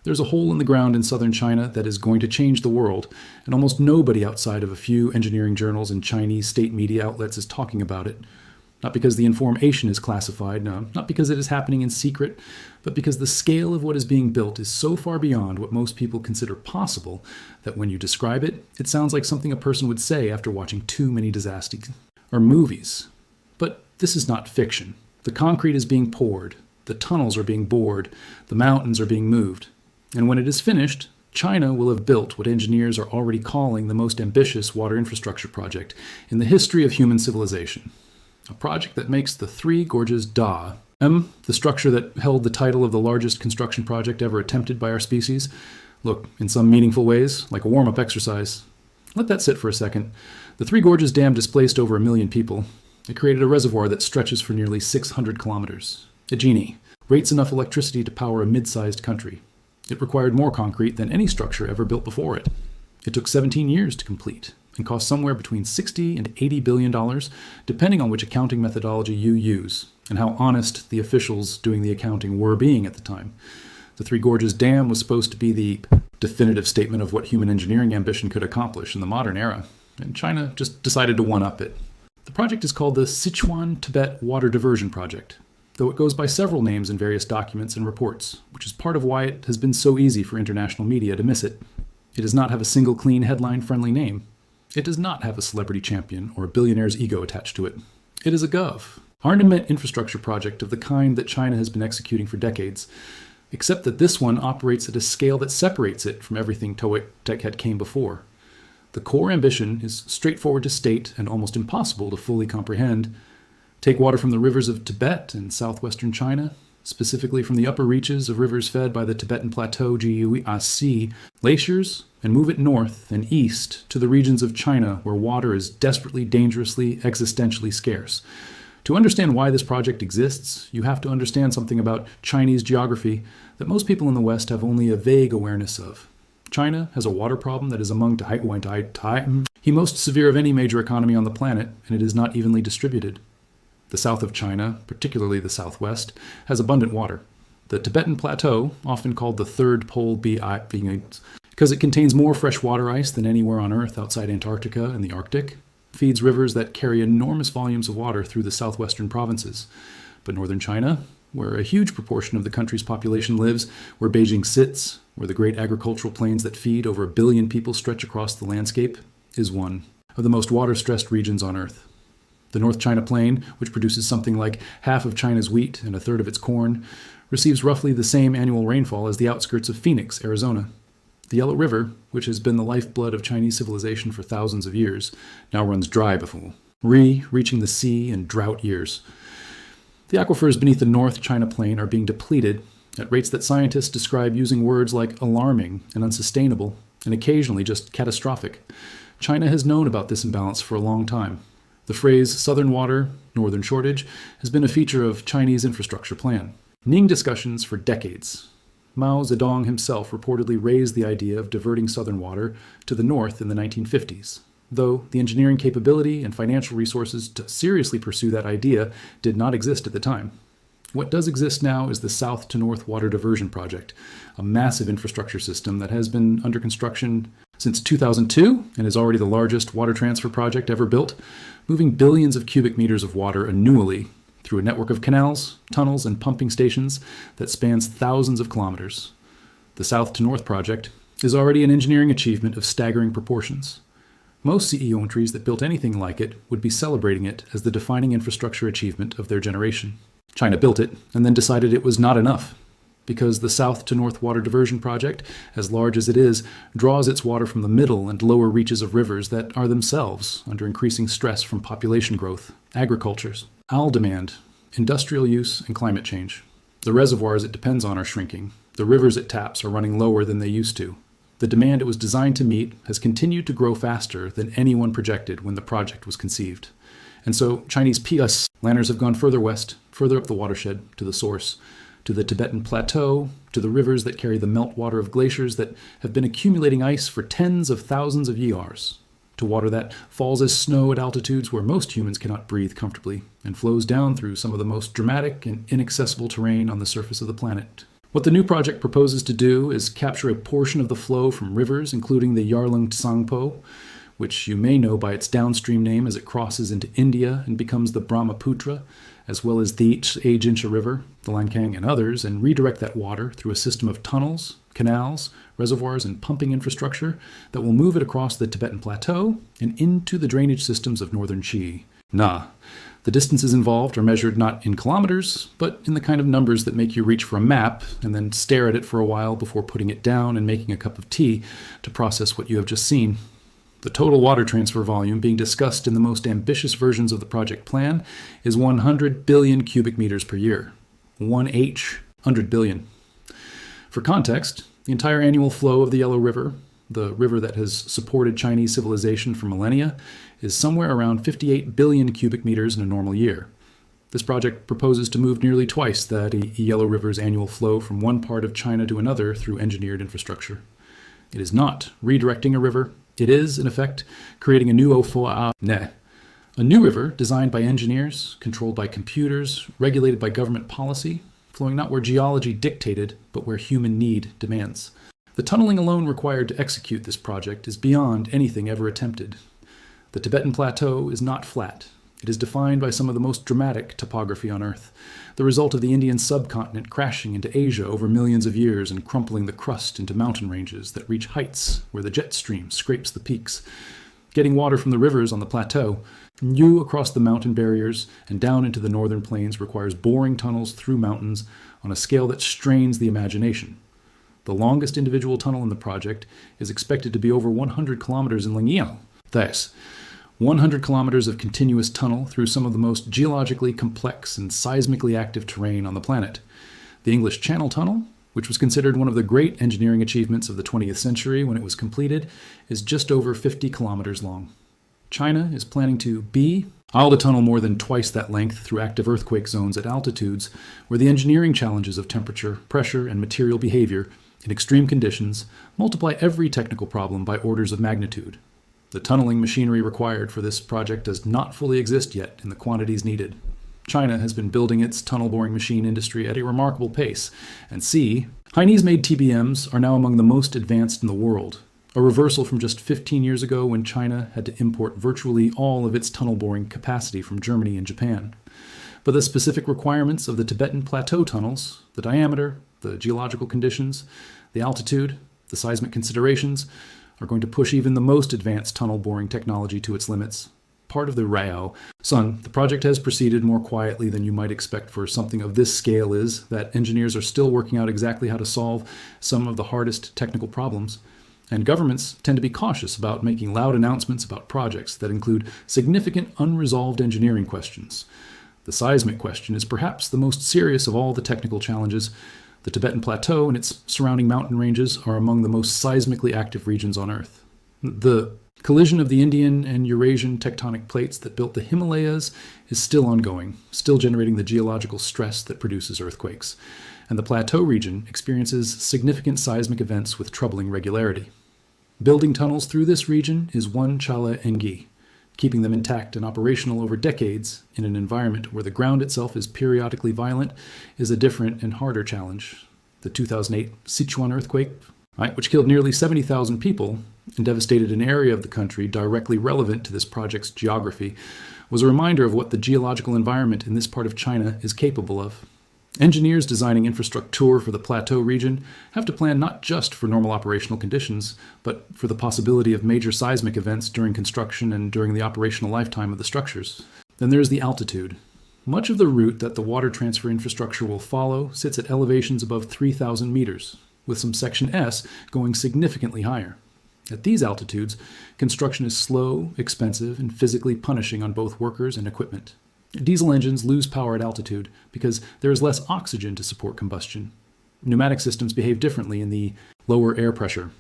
There's a hole in the ground in southern China that is going to change the world, and almost nobody outside of a few engineering journals and Chinese state media outlets is talking about it. Not because the information is classified, no, not because it is happening in secret, but because the scale of what is being built is so far beyond what most people consider possible that when you describe it, it sounds like something a person would say after watching too many disasters or movies. But this is not fiction. The concrete is being poured, the tunnels are being bored, the mountains are being moved. And when it is finished, China will have built what engineers are already calling the most ambitious water infrastructure project in the history of human civilization. A project that makes the Three Gorges Dam, the structure that held the title of the largest construction project ever attempted by our species, look in some meaningful ways like a warm-up exercise. Let that sit for a second. The Three Gorges Dam displaced over 1 million people. It created a reservoir that stretches for nearly 600 kilometers. A genie rates enough electricity to power a mid-sized country. It required more concrete than any structure ever built before it. It took 17 years to complete and cost somewhere between $60 and $80 billion, depending on which accounting methodology you use and how honest the officials doing the accounting were being at the time. The Three Gorges Dam was supposed to be the definitive statement of what human engineering ambition could accomplish in the modern era, and China just decided to one-up it. The project is called the Sichuan-Tibet Water Diversion Project, though it goes by several names in various documents and reports, which is part of why it has been so easy for international media to miss it. It does not have a single clean headline-friendly name. It does not have a celebrity champion or a billionaire's ego attached to it. It is a armament infrastructure project of the kind that China has been executing for decades, except that this one operates at a scale that separates it from everything that came before. The core ambition is straightforward to state and almost impossible to fully comprehend. Take water from the rivers of Tibet and southwestern China, specifically from the upper reaches of rivers fed by the Tibetan Plateau GUAC glaciers, and move it north and east to the regions of China where water is desperately, dangerously, existentially scarce. To understand why this project exists, you have to understand something about Chinese geography that most people in the West have only a vague awareness of. China has a water problem that is among the most severe of any major economy on the planet, and it is not evenly distributed. The south of China, particularly the southwest, has abundant water. The Tibetan Plateau, often called the third pole because it contains more fresh water ice than anywhere on Earth outside Antarctica and the Arctic, feeds rivers that carry enormous volumes of water through the southwestern provinces. But northern China, where a huge proportion of the country's population lives, where Beijing sits, where the great agricultural plains that feed over 1 billion people stretch across the landscape, is one of the most water-stressed regions on Earth. The North China Plain, which produces something like half of China's wheat and a third of its corn, receives roughly the same annual rainfall as the outskirts of Phoenix, Arizona. The Yellow River, which has been the lifeblood of Chinese civilization for thousands of years, now runs dry before reaching the sea in drought years. The aquifers beneath the North China Plain are being depleted at rates that scientists describe using words like alarming and unsustainable, and occasionally just catastrophic. China has known about this imbalance for a long time. The phrase southern water, northern shortage has been a feature of Chinese infrastructure plan. Ning discussions for decades. Mao Zedong himself reportedly raised the idea of diverting southern water to the north in the 1950s, though the engineering capability and financial resources to seriously pursue that idea did not exist at the time. What does exist now is the South to North Water Diversion Project, a massive infrastructure system that has been under construction since 2002 and is already the largest water transfer project ever built, moving billions of cubic meters of water annually through a network of canals, tunnels, and pumping stations that spans thousands of kilometers. The South to North project is already an engineering achievement of staggering proportions. Most CEO countries that built anything like it would be celebrating it as the defining infrastructure achievement of their generation. China built it and then decided it was not enough, because the South to North Water Diversion Project, as large as it is, draws its water from the middle and lower reaches of rivers that are themselves under increasing stress from population growth, agricultures, oil demand, industrial use, and climate change. The reservoirs it depends on are shrinking. The rivers it taps are running lower than they used to. The demand it was designed to meet has continued to grow faster than anyone projected when the project was conceived. And so Chinese PS planners have gone further west, further up the watershed, to the source, to the Tibetan Plateau, to the rivers that carry the meltwater of glaciers that have been accumulating ice for tens of thousands of years, to water that falls as snow at altitudes where most humans cannot breathe comfortably, and flows down through some of the most dramatic and inaccessible terrain on the surface of the planet. What the new project proposes to do is capture a portion of the flow from rivers, including the Yarlung Tsangpo, which you may know by its downstream name as it crosses into India and becomes the Brahmaputra, as well as the Ajinsha River, the Lancang, and others, and redirect that water through a system of tunnels, canals, reservoirs, and pumping infrastructure that will move it across the Tibetan Plateau and into the drainage systems of northern Xi. The distances involved are measured not in kilometers, but in the kind of numbers that make you reach for a map and then stare at it for a while before putting it down and making a cup of tea to process what you have just seen. The total water transfer volume being discussed in the most ambitious versions of the project plan is 100 billion cubic meters per year. 100 billion. For context, the entire annual flow of the Yellow River, the river that has supported Chinese civilization for millennia, is somewhere around 58 billion cubic meters in a normal year. This project proposes to move nearly twice that Yellow River's annual flow from one part of China to another through engineered infrastructure. It is not redirecting a river. It is, in effect, creating a new a new river designed by engineers, controlled by computers, regulated by government policy, flowing not where geology dictated, but where human need demands. The tunneling alone required to execute this project is beyond anything ever attempted. The Tibetan Plateau is not flat. It is defined by some of the most dramatic topography on Earth, the result of the Indian subcontinent crashing into Asia over millions of years and crumpling the crust into mountain ranges that reach heights where the jet stream scrapes the peaks. Getting water from the rivers on the plateau, across the mountain barriers and down into the northern plains requires boring tunnels through mountains on a scale that strains the imagination. The longest individual tunnel in the project is expected to be over 100 kilometers in length. Thus, 100 kilometers of continuous tunnel through some of the most geologically complex and seismically active terrain on the planet. The English Channel Tunnel, which was considered one of the great engineering achievements of the 20th century when it was completed, is just over 50 kilometers long. China is planning to build a tunnel more than twice that length through active earthquake zones at altitudes where the engineering challenges of temperature, pressure, and material behavior in extreme conditions multiply every technical problem by orders of magnitude. The tunneling machinery required for this project does not fully exist yet in the quantities needed. China has been building its tunnel boring machine industry at a remarkable pace, and Chinese-made TBMs are now among the most advanced in the world, a reversal from just 15 years ago when China had to import virtually all of its tunnel boring capacity from Germany and Japan. But the specific requirements of the Tibetan Plateau tunnels, the diameter, the geological conditions, the altitude, the seismic considerations, are going to push even the most advanced tunnel boring technology to its limits. Part of the the project has proceeded more quietly than you might expect for something of this scale is that engineers are still working out exactly how to solve some of the hardest technical problems. And governments tend to be cautious about making loud announcements about projects that include significant unresolved engineering questions. The seismic question is perhaps the most serious of all the technical challenges. The Tibetan Plateau and its surrounding mountain ranges are among the most seismically active regions on Earth. The collision of the Indian and Eurasian tectonic plates that built the Himalayas is still ongoing, still generating the geological stress that produces earthquakes. And the plateau region experiences significant seismic events with troubling regularity. Building tunnels through this region is one chala engi. Keeping them intact and operational over decades in an environment where the ground itself is periodically violent is a different and harder challenge. The 2008 Sichuan earthquake, which killed nearly 70,000 people and devastated an area of the country directly relevant to this project's geography, was a reminder of what the geological environment in this part of China is capable of. Engineers designing infrastructure for the plateau region have to plan not just for normal operational conditions, but for the possibility of major seismic events during construction and during the operational lifetime of the structures. Then there's the altitude. Much of the route that the water transfer infrastructure will follow sits at elevations above 3,000 meters, with some section S going significantly higher. At these altitudes, construction is slow, expensive, and physically punishing on both workers and equipment. Diesel engines lose power at altitude because there is less oxygen to support combustion. Pneumatic systems behave differently in the lower air pressure.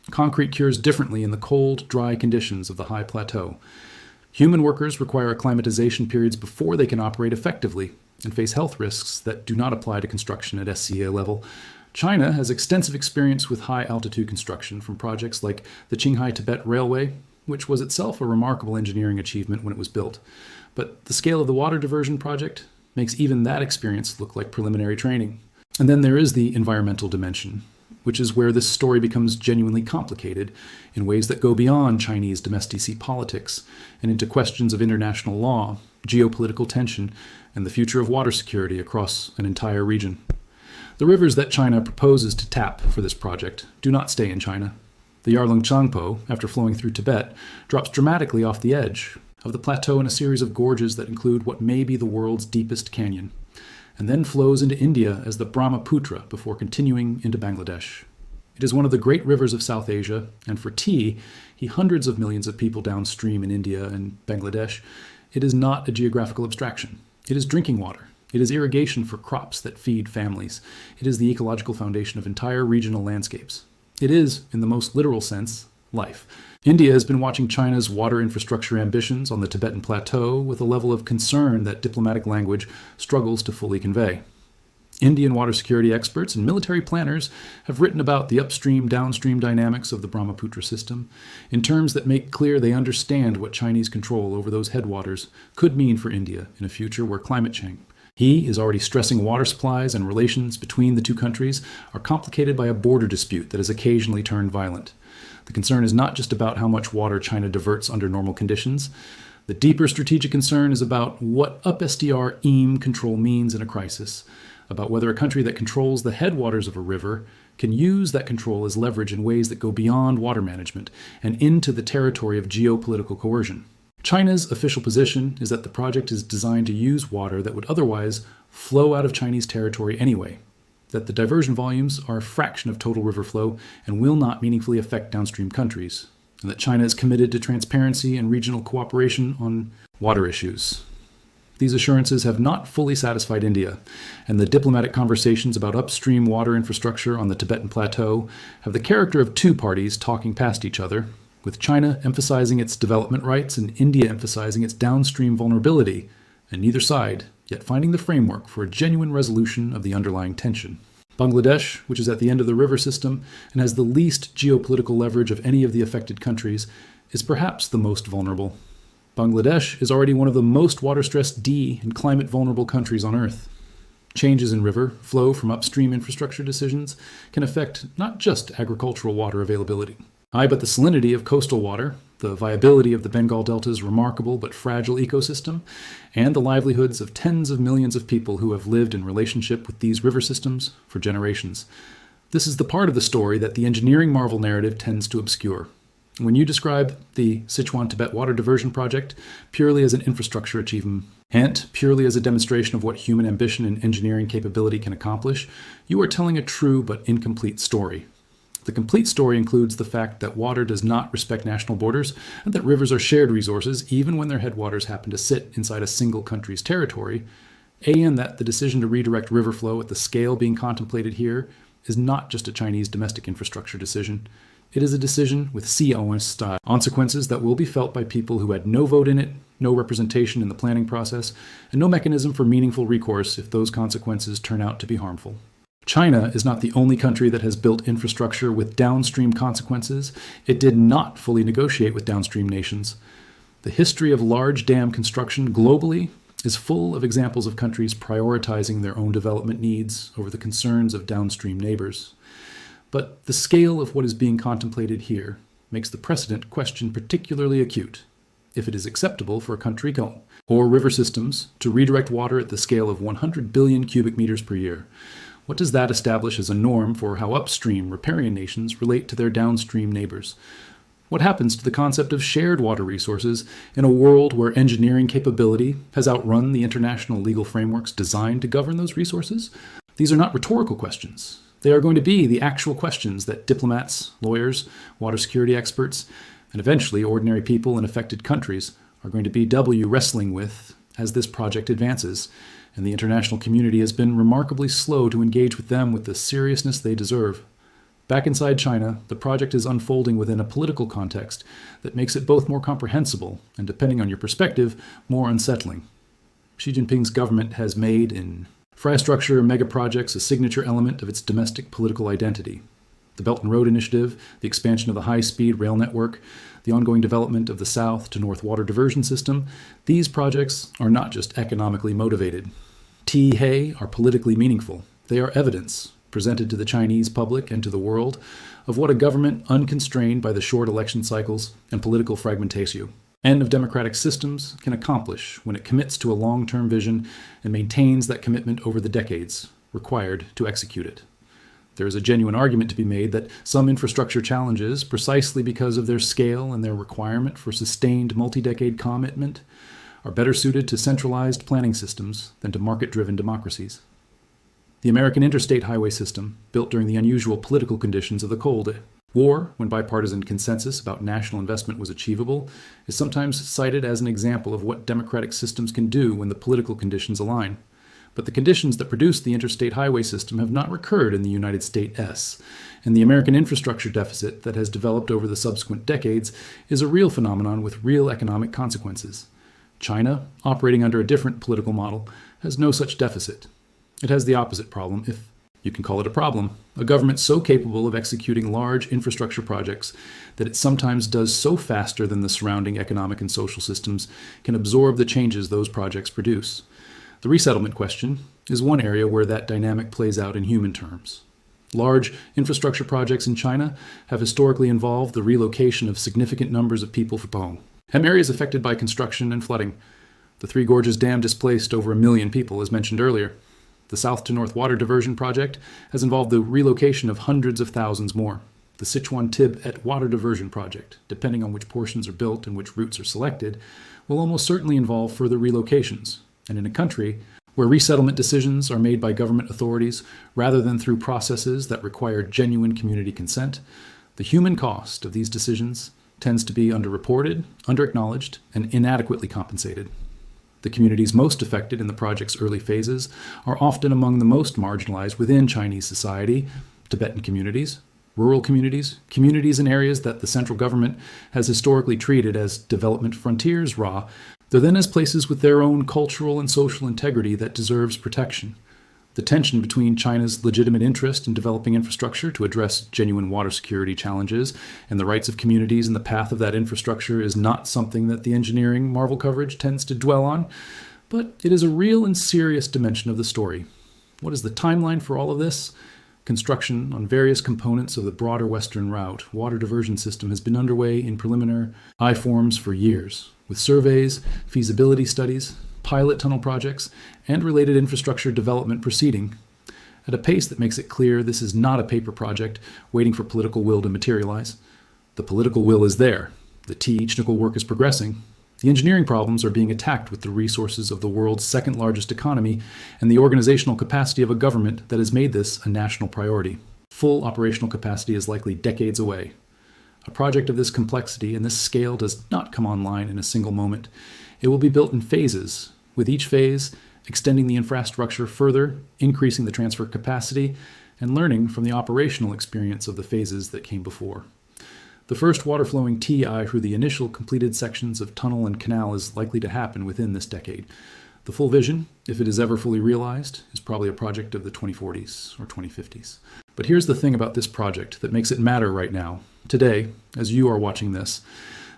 Concrete cures differently in the cold, dry conditions of the high plateau. Human workers require acclimatization periods before they can operate effectively and face health risks that do not apply to construction at SCA level. China has extensive experience with high-altitude construction from projects like the Qinghai-Tibet Railway, which was itself a remarkable engineering achievement when it was built. But the scale of the water diversion project makes even that experience look like preliminary training. And then there is the environmental dimension, which is where this story becomes genuinely complicated in ways that go beyond Chinese domestic politics and into questions of international law, geopolitical tension, and the future of water security across an entire region. The rivers that China proposes to tap for this project do not stay in China. The Yarlung Changpo, after flowing through Tibet, drops dramatically off the edge of the plateau in a series of gorges that include what may be the world's deepest canyon, and then flows into India as the Brahmaputra before continuing into Bangladesh. It is one of the great rivers of South Asia, and for tea, hundreds of millions of people downstream in India and Bangladesh, it is not a geographical abstraction. It is drinking water. It is irrigation for crops that feed families. It is the ecological foundation of entire regional landscapes. It is, in the most literal sense, life. India has been watching China's water infrastructure ambitions on the Tibetan plateau with a level of concern that diplomatic language struggles to fully convey. Indian water security experts and military planners have written about the upstream-downstream dynamics of the Brahmaputra system in terms that make clear they understand what Chinese control over those headwaters could mean for India in a future where climate change. He is already stressing water supplies and relations between the two countries are complicated by a border dispute that has occasionally turned violent. The concern is not just about how much water China diverts under normal conditions. The deeper strategic concern is about what up-SDR control means in a crisis, about whether a country that controls the headwaters of a river can use that control as leverage in ways that go beyond water management and into the territory of geopolitical coercion. China's official position is that the project is designed to use water that would otherwise flow out of Chinese territory anyway, that the diversion volumes are a fraction of total river flow and will not meaningfully affect downstream countries, and that China is committed to transparency and regional cooperation on water issues. These assurances have not fully satisfied India, and the diplomatic conversations about upstream water infrastructure on the Tibetan plateau have the character of two parties talking past each other, with China emphasizing its development rights and India emphasizing its downstream vulnerability, and neither side yet finding the framework for a genuine resolution of the underlying tension. Bangladesh, which is at the end of the river system and has the least geopolitical leverage of any of the affected countries, is perhaps the most vulnerable. Bangladesh is already one of the most water-stressed and climate-vulnerable countries on Earth. Changes in river flow from upstream infrastructure decisions can affect not just agricultural water availability, but the salinity of coastal water, the viability of the Bengal Delta's remarkable but fragile ecosystem, and the livelihoods of tens of millions of people who have lived in relationship with these river systems for generations. This is the part of the story that the engineering marvel narrative tends to obscure. When you describe the Sichuan-Tibet water diversion project purely as an infrastructure achievement, and purely as a demonstration of what human ambition and engineering capability can accomplish, you are telling a true but incomplete story. The complete story includes the fact that water does not respect national borders and that rivers are shared resources even when their headwaters happen to sit inside a single country's territory, and that the decision to redirect river flow at the scale being contemplated here is not just a Chinese domestic infrastructure decision. It is a decision with COS-style consequences that will be felt by people who had no vote in it, no representation in the planning process, and no mechanism for meaningful recourse if those consequences turn out to be harmful. China is not the only country that has built infrastructure with downstream consequences. It did not fully negotiate with downstream nations. The history of large dam construction globally is full of examples of countries prioritizing their own development needs over the concerns of downstream neighbors. But the scale of what is being contemplated here makes the precedent question particularly acute. If it is acceptable for a country or river systems to redirect water at the scale of 100 billion cubic meters per year, what does that establish as a norm for how upstream riparian nations relate to their downstream neighbors? What happens to the concept of shared water resources in a world where engineering capability has outrun the international legal frameworks designed to govern those resources? These are not rhetorical questions. They are going to be the actual questions that diplomats, lawyers, water security experts, and eventually ordinary people in affected countries are going to be wrestling with as this project advances, and the international community has been remarkably slow to engage with them with the seriousness they deserve. Back inside China, the project is unfolding within a political context that makes it both more comprehensible and, depending on your perspective, more unsettling. Xi Jinping's government has made infrastructure megaprojects a signature element of its domestic political identity. The Belt and Road Initiative, the expansion of the high-speed rail network, the ongoing development of the south to north water diversion system, these projects are not just economically motivated. He are politically meaningful. They are evidence, presented to the Chinese public and to the world, of what a government unconstrained by the short election cycles and political fragmentatio and of democratic systems can accomplish when it commits to a long-term vision and maintains that commitment over the decades required to execute it. There is a genuine argument to be made that some infrastructure challenges, precisely because of their scale and their requirement for sustained multi-decade commitment, are better suited to centralized planning systems than to market-driven democracies. The American interstate highway system, built during the unusual political conditions of the Cold War, when bipartisan consensus about national investment was achievable, is sometimes cited as an example of what democratic systems can do when the political conditions align. But the conditions that produced the interstate highway system have not recurred in the United States, and the American infrastructure deficit that has developed over the subsequent decades is a real phenomenon with real economic consequences. China, operating under a different political model, has no such deficit. It has the opposite problem, if you can call it a problem, a government so capable of executing large infrastructure projects that it sometimes does so faster than the surrounding economic and social systems can absorb the changes those projects produce. The resettlement question is one area where that dynamic plays out in human terms. Large infrastructure projects in China have historically involved the relocation of significant numbers of people from areas affected by construction and flooding. The Three Gorges Dam displaced over 1 million people, as mentioned earlier. The South to North Water Diversion Project has involved the relocation of hundreds of thousands more. The Sichuan-Tibet Water Diversion Project, depending on which portions are built and which routes are selected, will almost certainly involve further relocations. And in a country where resettlement decisions are made by government authorities rather than through processes that require genuine community consent, the human cost of these decisions tends to be underreported, underacknowledged, and inadequately compensated. The communities most affected in the project's early phases are often among the most marginalized within Chinese society: Tibetan communities, rural communities, communities in areas that the central government has historically treated as development frontiers rather than as places with their own cultural and social integrity that deserves protection. The tension between China's legitimate interest in developing infrastructure to address genuine water security challenges and the rights of communities in the path of that infrastructure is not something that the engineering Marvel coverage tends to dwell on, but it is a real and serious dimension of the story. What is the timeline for all of this? Construction on various components of the broader Western Route water diversion system has been underway in preliminary I-forms for years, with surveys, feasibility studies, pilot tunnel projects, and related infrastructure development proceeding at a pace that makes it clear this is not a paper project waiting for political will to materialize. The political will is there. The technical work is progressing. The engineering problems are being attacked with the resources of the world's second largest economy and the organizational capacity of a government that has made this a national priority. Full operational capacity is likely decades away. A project of this complexity and this scale does not come online in a single moment. It will be built in phases, with each phase extending the infrastructure further, increasing the transfer capacity, and learning from the operational experience of the phases that came before. The first water-flowing TI through the initial completed sections of tunnel and canal is likely to happen within this decade. The full vision, if it is ever fully realized, is probably a project of the 2040s or 2050s. But here's the thing about this project that makes it matter right now. Today, as you are watching this,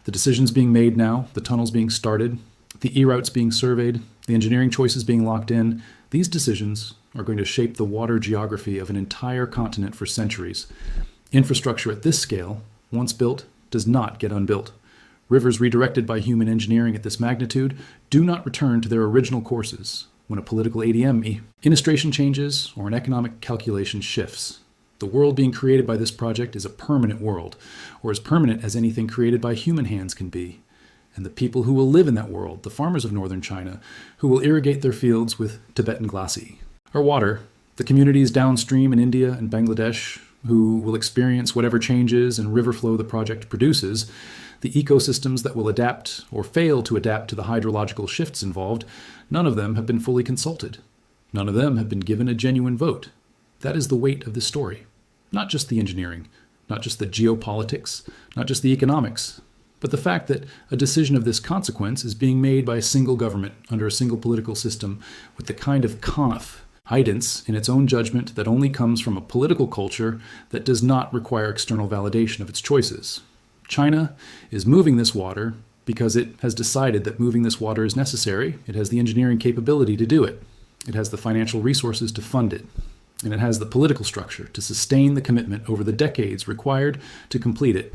the decisions being made now, the tunnels being started, the e-routes being surveyed, the engineering choices being locked in, these decisions are going to shape the water geography of an entire continent for centuries. Infrastructure at this scale, once built, does not get unbuilt. Rivers redirected by human engineering at this magnitude do not return to their original courses when a political ADM administration changes or an economic calculation shifts. The world being created by this project is a permanent world, or as permanent as anything created by human hands can be. And the people who will live in that world, the farmers of northern China, who will irrigate their fields with Tibetan glassy, or water, the communities downstream in India and Bangladesh, who will experience whatever changes and river flow the project produces, the ecosystems that will adapt or fail to adapt to the hydrological shifts involved, none of them have been fully consulted. None of them have been given a genuine vote. That is the weight of this story. Not just the engineering, not just the geopolitics, not just the economics, but the fact that a decision of this consequence is being made by a single government under a single political system with the kind of confidence in its own judgment that only comes from a political culture that does not require external validation of its choices. China is moving this water because it has decided that moving this water is necessary. It has the engineering capability to do it. It has the financial resources to fund it. And it has the political structure to sustain the commitment over the decades required to complete it.